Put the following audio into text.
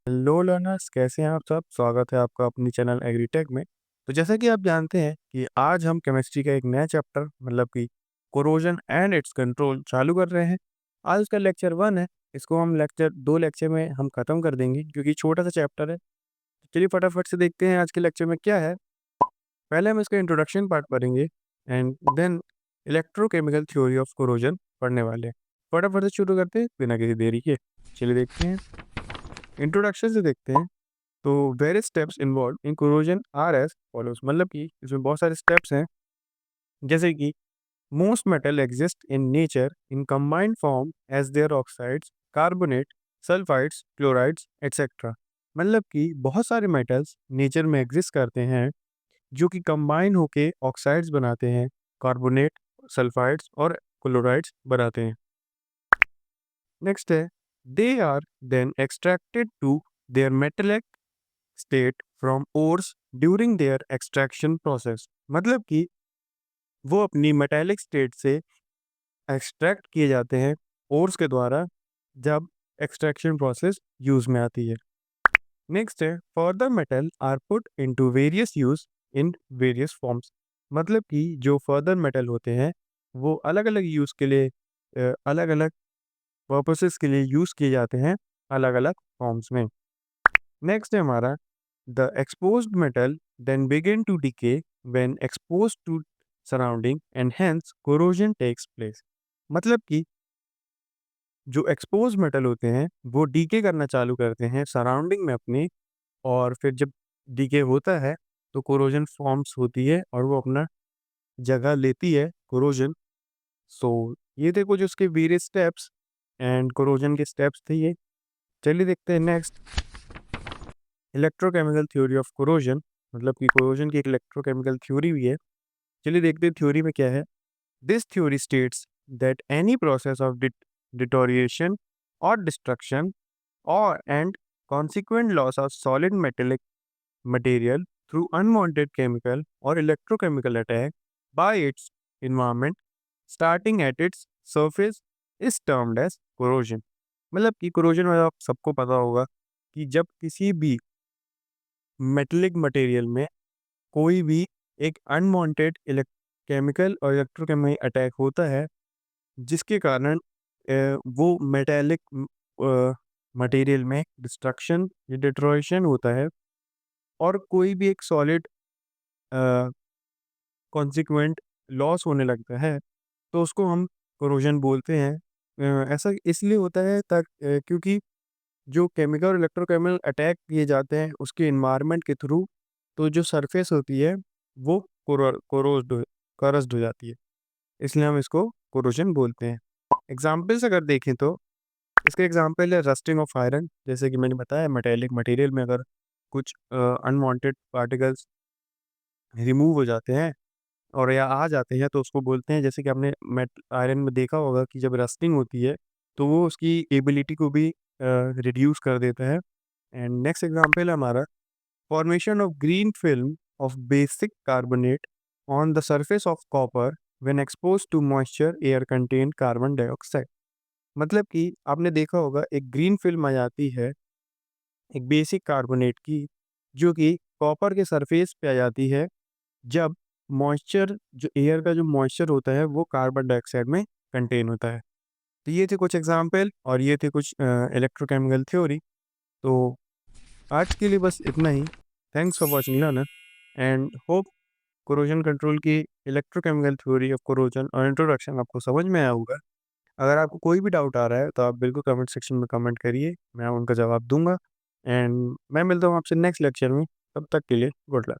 Hello learners, कैसे हैं आप सब? स्वागत है आपका अपनी चैनल एग्रीटेक में। तो जैसा कि आप जानते हैं कि आज हम केमिस्ट्री का एक नया चैप्टर मतलब कि कोरोजन एंड इट्स कंट्रोल चालू कर रहे हैं। आज उसका लेक्चर 1 है। इसको हम लेक्चर 2 लेक्चर में हम ख़त्म कर देंगे क्योंकि छोटा सा चैप्टर है। तो चलिए फटाफट से देखते हैं आज के लेक्चर में क्या है। पहले हम इसका इंट्रोडक्शन पार्ट पढ़ेंगे and then electrochemical theory of corrosion पढ़ने वाले हैं। फटाफट से शुरू करते हैं बिना किसी देरी के। चलिए देखते हैं, इंट्रोडक्शन से देखते हैं। तो various steps involve in corrosion are as follows, मतलब कि इसमें बहुत सारे स्टेप्स हैं। जैसे कि most metal exist in nature in combined form as their oxides, carbonate, sulphides, chlorides etcetera. मतलब कि बहुत सारे मेटल्स नेचर में एग्जिस्ट करते हैं जो कि कंबाइन होके ऑक्साइड्स बनाते हैं, कार्बोनेट, सल्फाइड्स और क्लोराइड्स बनाते हैं। नेक्स्ट है, they are then extracted to their metallic state from ores during their extraction process. मतलब कि वो अपनी मेटालिक स्टेट से एक्सट्रैक्ट किए जाते हैं ओर्स के द्वारा जब एक्सट्रैक्शन प्रोसेस यूज में आती है। नेक्स्ट है, further metal are put into various use in various forms. मतलब कि जो फर्दर मेटल होते हैं वो अलग अलग यूज के लिए अलग अलग पर्पसेस के लिए यूज किए जाते हैं अलग अलग फॉर्म्स में। नेक्स्ट है हमारा, the exposed metal then begin to decay when exposed to surrounding and hence corrosion takes place। मतलब कि जो एक्सपोज मेटल होते हैं वो डीके करना चालू करते हैं सराउंडिंग में अपने, और फिर जब डीके होता है तो कोरोजन फॉर्म्स होती है और वो अपना जगह लेती है कोरोजन। सो ये थे कुछ उसके वेरियस स्टेप्स एंड कोरोजन के स्टेप्स थे ये। चलिए देखते हैं next, electrochemical theory of corrosion. मतलब कि कोरोजन की एक इलेक्ट्रोकेमिकल थ्योरी भी है। चलिए देखते हैं थ्योरी में क्या है। This theory states that any process of deterioration और डिस्ट्रक्शन और and consequent loss of solid metallic material through unwanted chemical or electrochemical attack by its environment starting at its surface is termed as corrosion। मतलब कि corrosion में आप सबको पता होगा कि जब किसी भी मेटेलिक मटेरियल में कोई भी एक अनवांटेड केमिकल और इलेक्ट्रोकेमिकल अटैक होता है जिसके कारण वो मेटेलिक मटेरियल में डिस्ट्रक्शन या डिट्रॉयशन होता है और कोई भी एक सॉलिड कॉन्सिक्वेंट लॉस होने लगता है तो उसको हम कोरोजन बोलते हैं। ऐसा इसलिए होता है क्योंकि जो केमिकल और इलेक्ट्रोकेमिकल अटैक किए जाते हैं उसके इन्वायरमेंट के थ्रू, तो जो सरफेस होती है वो कोरोस्ड हो जाती है, इसलिए हम इसको कोरोजन बोलते हैं। एग्जाम्पल्स अगर देखें तो इसका एग्जाम्पल है रस्टिंग ऑफ आयरन। जैसे कि मैंने बताया मेटेलिक मटेरियल में अगर कुछ अनवांटेड पार्टिकल्स रिमूव हो जाते हैं और या आ जाते हैं तो उसको बोलते हैं, जैसे कि आपने मेट आयरन में देखा होगा कि जब रस्टिंग होती है तो वो उसकी एबिलिटी को भी रिड्यूस कर देता है। एंड नेक्स्ट एग्जांपल है हमारा, formation of green film of basic carbonate on the surface of copper when expose to moisture air contain carbon dioxide. मतलब कि आपने देखा होगा एक ग्रीन फिल्म आ जाती है एक बेसिक कार्बोनेट की, जो कि कॉपर के सरफेस पे आ जाती है जब मॉइस्चर, जो एयर का जो मॉइस्चर होता है वो कार्बन डाइऑक्साइड में कंटेन होता है। तो ये थे कुछ एग्जांपल और ये थे कुछ इलेक्ट्रोकेमिकल थ्योरी। तो आज के लिए बस इतना ही। Thanks for watching learner and hope corrosion control की इलेक्ट्रोकेमिकल थ्योरी ऑफ कोरोजन और इंट्रोडक्शन आपको समझ में आया होगा। अगर आपको कोई भी डाउट आ रहा है तो आप बिल्कुल कमेंट सेक्शन में कमेंट करिए, मैं उनका जवाब दूंगा। एंड मैं मिलता हूँ आपसे नेक्स्ट लेक्चर में, तब तक के लिए गुड लक।